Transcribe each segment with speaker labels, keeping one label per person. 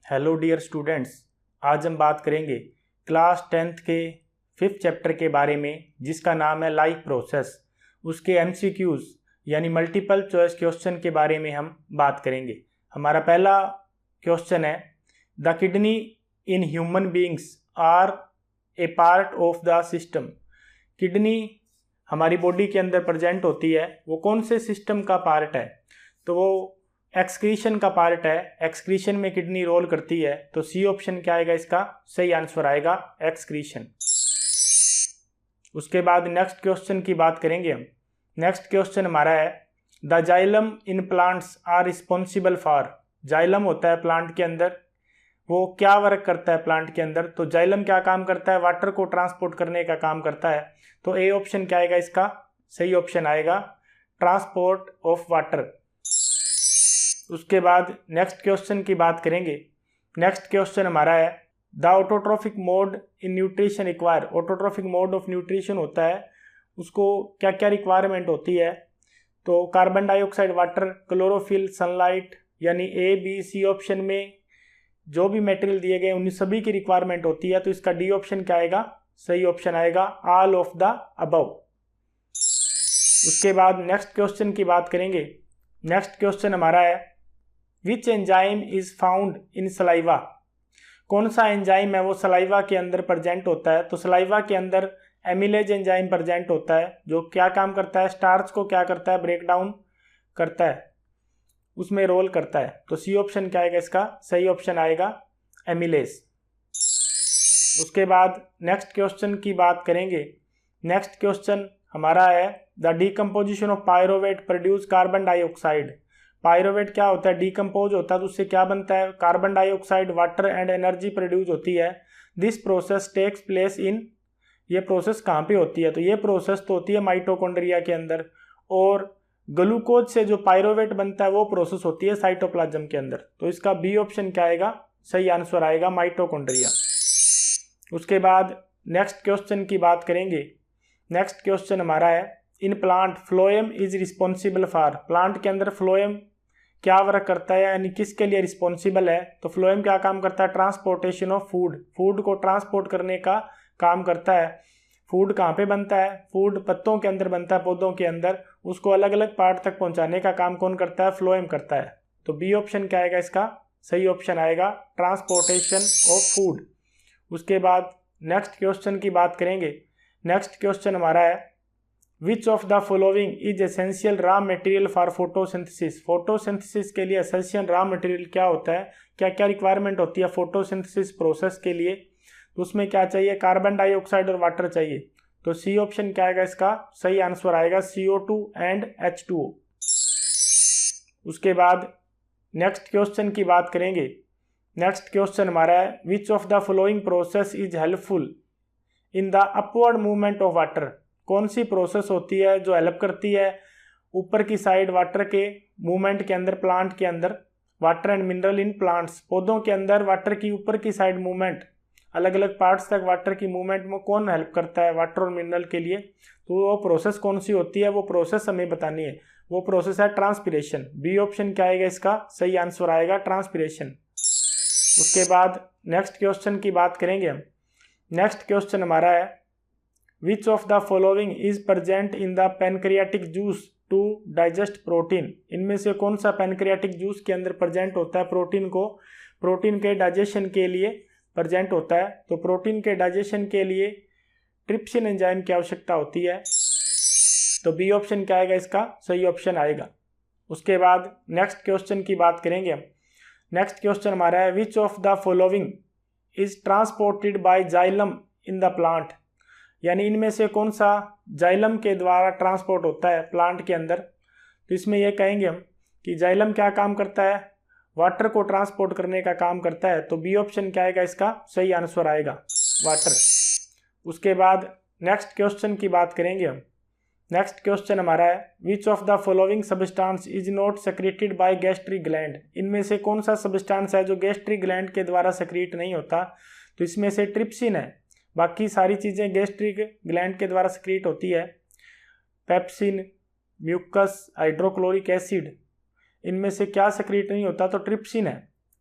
Speaker 1: Hello dear students, आज हम बात करेंगे क्लास 10th के 5th चैप्टर के बारे में जिसका नाम है लाइफ प्रोसेस। उसके MCQs यानी मल्टीपल चॉइस क्वेश्चन के बारे में हम बात करेंगे। हमारा पहला क्वेश्चन है, the kidney in human beings are a part of the system. Kidney हमारी बॉडी के अंदर प्रेजेंट होती है, वो कौन से सिस्टम का पार्ट है? तो वो एक्सक्रीशन का पार्ट है। एक्सक्रीशन में किडनी रोल करती है, तो सी ऑप्शन क्या आएगा? इसका सही आंसर आएगा एक्सक्रीशन। उसके बाद नेक्स्ट क्वेश्चन की बात करेंगे हम। नेक्स्ट क्वेश्चन हमारा है, the xylem in plants are responsible for. Xylem होता है प्लांट के अंदर, वो क्या वर्क करता है प्लांट के अंदर? तो जाइलम क्या काम करता है? वाटर को ट्रांसपोर्ट करने का काम करता है। तो ए ऑप्शन क्या आएगा? इसका सही ऑप्शन आएगा ट्रांसपोर्ट ऑफ वाटर। उसके बाद नेक्स्ट क्वेश्चन की बात करेंगे। नेक्स्ट क्वेश्चन हमारा है, the autotrophic mode in nutrition require. Autotrophic mode of nutrition होता है, उसको क्या क्या रिक्वायरमेंट होती है? तो carbon dioxide, water, chlorophyll, sunlight, यानी ए बी सी ऑप्शन में जो भी मटेरियल दिए गए उन सभी की रिक्वायरमेंट होती है। तो इसका डी ऑप्शन क्या आएगा? सही ऑप्शन आएगा ऑल ऑफ द अबव। उसके बाद नेक्स्ट क्वेश्चन की बात करेंगे। नेक्स्ट क्वेश्चन हमारा है, which enzyme is found in saliva. कौन सा एंजाइम है वो सलाइवा के अंदर प्रेजेंट होता है? तो सलाइवा के अंदर एमिलेज एंजाइम प्रेजेंट होता है, जो क्या काम करता है? स्टार्च को क्या करता है? ब्रेक डाउन करता है, उसमें रोल करता है। तो सी ऑप्शन क्या आएगा? इसका सही ऑप्शन आएगा एमिलेज। उसके बाद नेक्स्ट क्वेश्चन की बात करेंगे। नेक्स्ट क्वेश्चन हमारा है, the decomposition of pyruvate produce carbon dioxide. Pyruvate क्या होता है? डीकम्पोज होता है, तो उससे क्या बनता है? Carbon dioxide, water and energy produce होती है। This process takes place in. ये प्रोसेस कहाँ पे होती है? तो ये प्रोसेस तो होती है माइटोकॉन्ड्रिया के अंदर, और ग्लूकोज से जो पायरोवेट बनता है वो प्रोसेस होती है साइटोप्लाज्म के अंदर। तो इसका बी ऑप्शन क्या आएगा? सही आंसर आएगा माइटोकॉन्ड्रिया। उसके बाद नेक्स्ट क्वेश्चन की बात करेंगे। नेक्स्ट क्वेश्चन हमारा है, in plant phloem is responsible for. Plant के अंदर फ्लोएम क्या वर्क करता है, यानी किसके लिए रिस्पॉन्सिबल है? तो फ्लोएम क्या काम करता है? Transportation of food. फूड को ट्रांसपोर्ट करने का काम करता है। फूड कहाँ पे बनता है? फूड पत्तों के अंदर बनता है, पौधों के अंदर। उसको अलग अलग पार्ट तक पहुंचाने का काम कौन करता है? फ्लोएम करता है। तो बी ऑप्शन क्या आएगा? इसका सही ऑप्शन आएगा ट्रांसपोर्टेशन ऑफ फूड। उसके बाद नेक्स्ट क्वेश्चन की बात करेंगे। नेक्स्ट क्वेश्चन हमारा है, which of the following is essential raw material for photosynthesis. Photosynthesis के लिए एसेंशियल रॉ मटेरियल क्या होता है? क्या क्या रिक्वायरमेंट होती है फोटोसिंथेसिस प्रोसेस के लिए? तो उसमें क्या चाहिए? कार्बन डाइऑक्साइड और वाटर चाहिए। तो सी ऑप्शन क्या आएगा? इसका सही आंसर आएगा CO2 एंड H2O। उसके बाद नेक्स्ट क्वेश्चन की बात करेंगे। नेक्स्ट क्वेश्चन हमारा है, which of the following process is helpful in the upward movement of water. कौन सी प्रोसेस होती है जो हेल्प करती है ऊपर की साइड वाटर के मूवमेंट के अंदर? प्लांट के अंदर water and mineral in plants, पौधों के अंदर वाटर की ऊपर की साइड मूवमेंट, अलग अलग पार्ट्स तक वाटर की मूवमेंट में कौन हेल्प करता है वाटर और मिनरल के लिए? तो वो प्रोसेस कौन सी होती है? वो प्रोसेस हमें बतानी है। वो प्रोसेस है ट्रांसपिरेशन। बी ऑप्शन क्या आएगा? इसका सही आंसर आएगा ट्रांसपिरेशन। उसके बाद नेक्स्ट क्वेश्चन की बात करेंगे हम। नेक्स्ट क्वेश्चन हमारा है, which of the following is present in the pancreatic juice to digest protein. इनमें से कौन सा पैनक्रियाटिक जूस के अंदर प्रेजेंट होता है प्रोटीन के डाइजेशन के लिए प्रेजेंट होता है? तो प्रोटीन के डाइजेशन के लिए ट्रिप्सिन एंजाइम की आवश्यकता होती है। तो बी ऑप्शन क्या आएगा? इसका सही ऑप्शन आएगा। उसके बाद नेक्स्ट क्वेश्चन की बात करेंगे हम। नेक्स्ट क्वेश्चन हमारा है, which of the following is transported by xylem in the plant. यानी इनमें से कौन सा जाइलम के द्वारा ट्रांसपोर्ट होता है प्लांट के अंदर? तो इसमें यह कहेंगे हम कि जाइलम क्या काम करता है? वाटर को ट्रांसपोर्ट करने का काम करता है। तो बी ऑप्शन क्या आएगा? इसका सही आंसर आएगा वाटर। उसके बाद नेक्स्ट क्वेश्चन की बात करेंगे हम। नेक्स्ट क्वेश्चन हमारा है, which of the following substance is not secreted by gastric gland. इनमें से कौन सा सब्सटेंस है जो गैस्ट्रिक ग्लैंड के द्वारा सेक्रेट नहीं होता? तो इसमें से ट्रिप्सिन है। बाकी सारी चीज़ें गैस्ट्रिक ग्लैंड के द्वारा सेक्रेट होती है। पेप्सिन, म्यूकस, हाइड्रोक्लोरिक एसिड, इनमें से क्या सेक्रेट नहीं होता? तो ट्रिप्सिन है।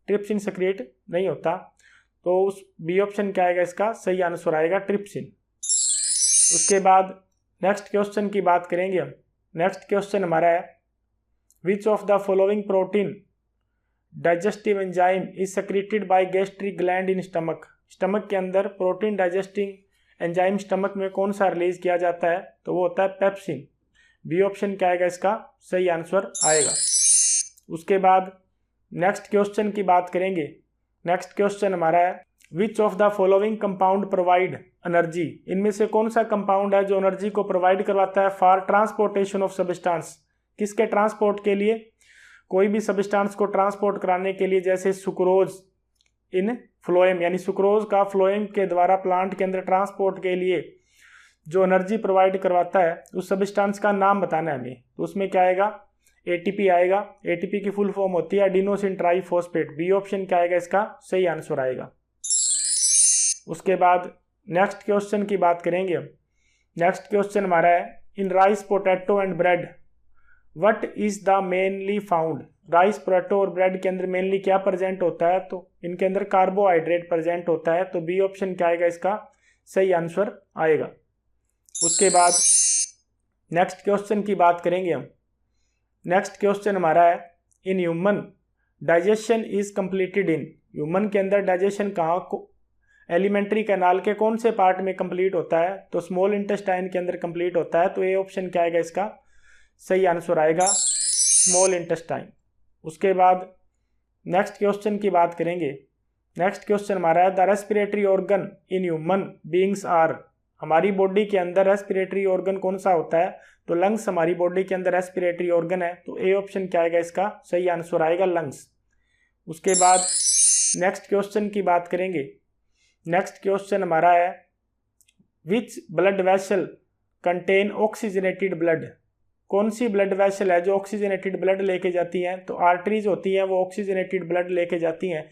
Speaker 1: ट्रिप्सिन सेक्रेट नहीं होता, तो उस बी ऑप्शन क्या आएगा, इसका सही आंसर आएगा ट्रिप्सिन। उसके बाद नेक्स्ट क्वेश्चन की बात करेंगे हम। नेक्स्ट क्वेश्चन हमारा है which of the following protein digestive enzyme is secreted by gastric gland in stomach. Stomach के अंदर प्रोटीन डाइजेस्टिंग एंजाइम स्टमक में कौन सा रिलीज किया जाता है, तो वो होता है पेप्सिन। बी ऑप्शन क्या आएगा, इसका सही आंसर आएगा। उसके बाद नेक्स्ट क्वेश्चन की बात करेंगे। नेक्स्ट क्वेश्चन हमारा है which of the following compound provide energy. इनमें से कौन सा कंपाउंड है जो एनर्जी को प्रोवाइड करवाता है फॉर ट्रांसपोर्टेशन ऑफ सब्सटेंस। किसके ट्रांसपोर्ट के लिए, कोई भी सब्सटेंस को ट्रांसपोर्ट कराने के लिए, जैसे सुक्रोज इन फ्लोएम, यानी सुक्रोज का फ्लोएम के द्वारा प्लांट के अंदर ट्रांसपोर्ट के लिए जो एनर्जी प्रोवाइड करवाता है उस सब्सटेंस का नाम बताना है हमें। तो उसमें क्या आएगा, एटीपी आएगा। एटीपी की फुल फॉर्म होती है एडिनोसिन ट्राइफॉस्फेट। बी ऑप्शन क्या आएगा, इसका सही आंसर आएगा। उसके बाद नेक्स्ट क्वेश्चन की बात करेंगे हम। नेक्स्ट क्वेश्चन हमारा है in rice potato and bread what is the mainly found. Rice potato और ब्रेड के अंदर मेनली क्या प्रेजेंट होता है, तो इनके अंदर कार्बोहाइड्रेट प्रेजेंट होता है। तो बी ऑप्शन क्या आएगा, इसका सही आंसर आएगा। उसके बाद नेक्स्ट क्वेश्चन की बात करेंगे हम। नेक्स्ट क्वेश्चन हमारा है in human digestion is completed in. Human के अंदर डाइजेशन कहाँ को एलिमेंट्री कैनाल के कौन से पार्ट में कंप्लीट होता है, तो स्मॉल इंटेस्टाइन के अंदर कंप्लीट होता है। तो ए ऑप्शन क्या आएगा, इसका सही आंसर आएगा स्मॉल इंटेस्टाइन। उसके बाद नेक्स्ट क्वेश्चन की बात करेंगे। नेक्स्ट क्वेश्चन हमारा है the respiratory organ in human beings are. हमारी बॉडी के अंदर रेस्पिरेटरी ऑर्गन कौन सा होता है, तो लंग्स हमारी बॉडी के अंदर रेस्पिरेटरी ऑर्गन है। तो ए ऑप्शन क्या आएगा, इसका सही आंसर आएगा लंग्स। उसके बाद नेक्स्ट क्वेश्चन की बात करेंगे। नेक्स्ट क्वेश्चन हमारा है which blood vessel contain oxygenated blood. कौन सी ब्लड वेसल है जो ऑक्सीजनेटेड ब्लड लेके जाती हैं, तो आर्टरीज होती हैं वो ऑक्सीजनेटेड ब्लड लेके जाती हैं।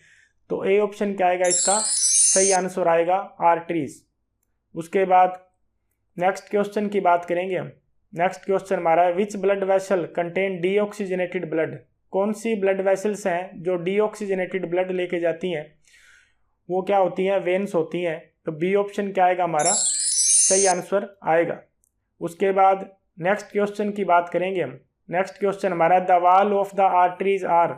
Speaker 1: तो ए ऑप्शन क्या आएगा, इसका सही आंसर आएगा आर्टरीज। उसके बाद नेक्स्ट क्वेश्चन की बात करेंगे हम। नेक्स्ट क्वेश्चन हमारा है which blood vessel contain deoxygenated blood. कौन सी ब्लड वेसल्स हैं जो डीऑक्सीजनेटेड ब्लड लेके जाती हैं, वो क्या होती हैं, वेन्स होती हैं। तो बी ऑप्शन क्या आएगा, हमारा सही आंसर आएगा। उसके बाद नेक्स्ट क्वेश्चन की बात करेंगे हम। नेक्स्ट क्वेश्चन हमारा the wall of the arteries are.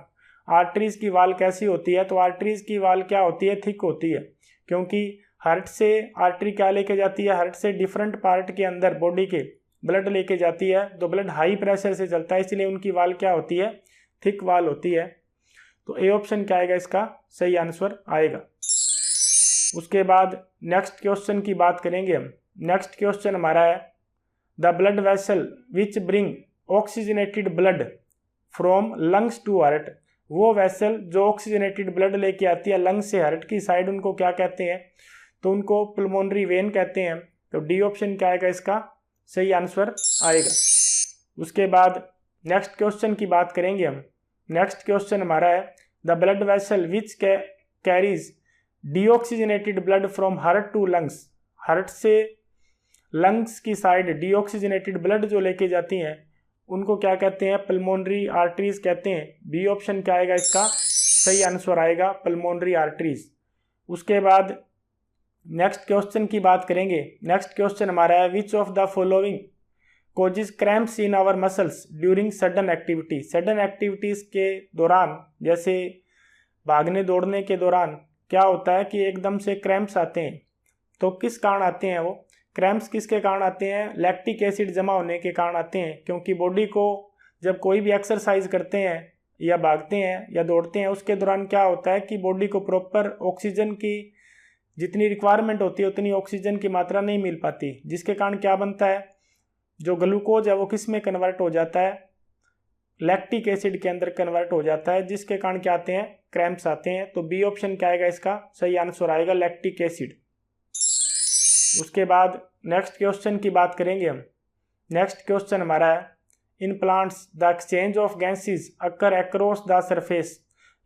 Speaker 1: Arteries की वाल कैसी होती है, तो आर्टरीज की वाल क्या होती है, थिक होती है। क्योंकि हार्ट से आर्टरी क्या लेके जाती है, हार्ट से डिफरेंट पार्ट के अंदर बॉडी के ब्लड लेके जाती है। तो ब्लड हाई प्रेशर से चलता है, इसलिए उनकी वाल क्या होती है, थिक वाल होती है। तो ए ऑप्शन क्या आएगा, इसका सही आंसर आएगा। उसके बाद नेक्स्ट क्वेश्चन की बात करेंगे हम। नेक्स्ट क्वेश्चन हमारा है the blood vessel which bring oxygenated blood from lungs to heart. वो वेसल जो ऑक्सीजनेटेड ब्लड लेके आती है लंग्स से हार्ट की साइड, उनको क्या कहते हैं, तो उनको पल्मोनरी वेन कहते हैं। तो डी ऑप्शन क्या आएगा, इसका सही आंसर आएगा। उसके बाद नेक्स्ट क्वेश्चन की बात करेंगे हम। नेक्स्ट क्वेश्चन हमारा है the blood vessel which carries deoxygenated blood from heart to lungs. Heart से लंग्स की साइड डीऑक्सीजनेटेड ब्लड जो लेके जाती हैं उनको क्या कहते हैं, पल्मोनरी आर्टरीज कहते हैं। बी ऑप्शन क्या आएगा, इसका सही आंसर आएगा पल्मोनरी आर्टरीज। उसके बाद नेक्स्ट क्वेश्चन की बात करेंगे। नेक्स्ट क्वेश्चन हमारा है which of the following causes cramps in our muscles during sudden activity. Sudden activities के दौरान, जैसे भागने दौड़ने के दौरान क्या होता है कि एकदम से क्रैम्प्स आते हैं। तो किस कारण आते हैं वो क्रैम्प्स, किसके कारण आते हैं, लैक्टिक एसिड जमा होने के कारण आते हैं। क्योंकि बॉडी को जब कोई भी एक्सरसाइज करते हैं या भागते हैं या दौड़ते हैं, उसके दौरान क्या होता है कि बॉडी को प्रॉपर ऑक्सीजन की जितनी रिक्वायरमेंट होती है उतनी ऑक्सीजन की मात्रा नहीं मिल पाती, जिसके कारण क्या बनता है, जो ग्लूकोज है वो किस में कन्वर्ट हो जाता है, लैक्टिक एसिड के अंदर कन्वर्ट हो जाता है, जिसके कारण क्या आते हैं, क्रैम्प्स आते हैं। तो बी ऑप्शन क्या आएगा, इसका सही आंसर आएगा लैक्टिक एसिड। उसके बाद नेक्स्ट क्वेश्चन की बात करेंगे हम। नेक्स्ट क्वेश्चन हमारा है in plants the exchange of gases occur across the surface.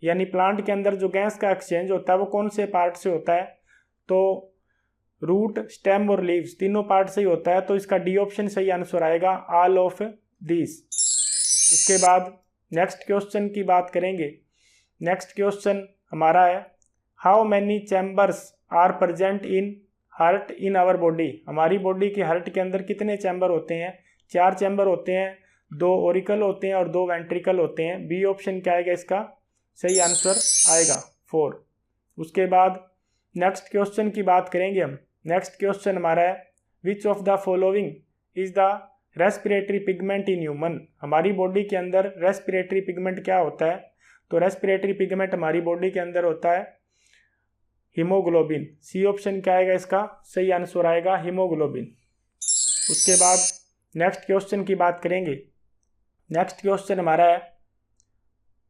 Speaker 1: यानी प्लांट के अंदर जो गैस का एक्सचेंज होता है वो कौन से पार्ट से होता है, तो रूट, स्टेम और लीव्स तीनों पार्ट से ही होता है। तो इसका डी ऑप्शन सही आंसर आएगा ऑल ऑफ दिस। उसके बाद नेक्स्ट क्वेश्चन की बात करेंगे। नेक्स्ट क्वेश्चन हमारा है how many chambers are present in heart in our body. हमारी बॉडी के हार्ट के अंदर कितने चैम्बर होते हैं? 4 चैम्बर होते हैं, 2 ओरिकल होते हैं और 2 वेंट्रिकल होते हैं। बी ऑप्शन क्या आएगा इसका? सही आंसर आएगा 4। उसके बाद नेक्स्ट क्वेश्चन की बात करेंगे हम। नेक्स्ट क्वेश्चन हमारा है which of the following is the respiratory pigment in human. हमारी बॉडी के अंदर रेस्पिरेटरी पिगमेंट क्या होता है? तो रेस्पिरेटरी पिगमेंट हमारी बॉडी के अंदर होता है हीमोग्लोबिन। सी ऑप्शन क्या आएगा इसका? सही आंसर आएगा हीमोग्लोबिन। उसके बाद नेक्स्ट क्वेश्चन की बात करेंगे। नेक्स्ट क्वेश्चन हमारा है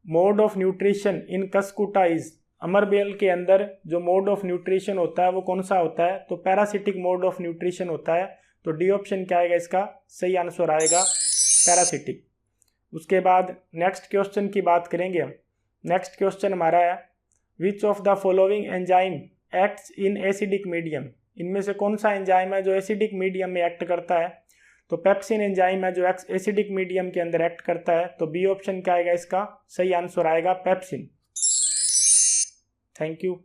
Speaker 1: mode of nutrition in cuscuta is. अमरबेल के अंदर जो मोड ऑफ न्यूट्रिशन होता है वो कौन सा होता है? तो पैरासिटिक मोड ऑफ न्यूट्रिशन होता है। तो डी ऑप्शन क्या आएगा इसका? सही आंसर आएगा पैरासिटिक। उसके बाद नेक्स्ट क्वेश्चन की बात करेंगे हम। नेक्स्ट क्वेश्चन हमारा है which of the following enzyme acts in acidic medium. इनमें से कौन सा एंजाइम है जो एसिडिक मीडियम में एक्ट करता है? तो पेप्सिन एंजाइम है जो एसिडिक मीडियम के अंदर एक्ट करता है। तो बी ऑप्शन क्या आएगा इसका? सही आंसर आएगा पेप्सिन। Thank you.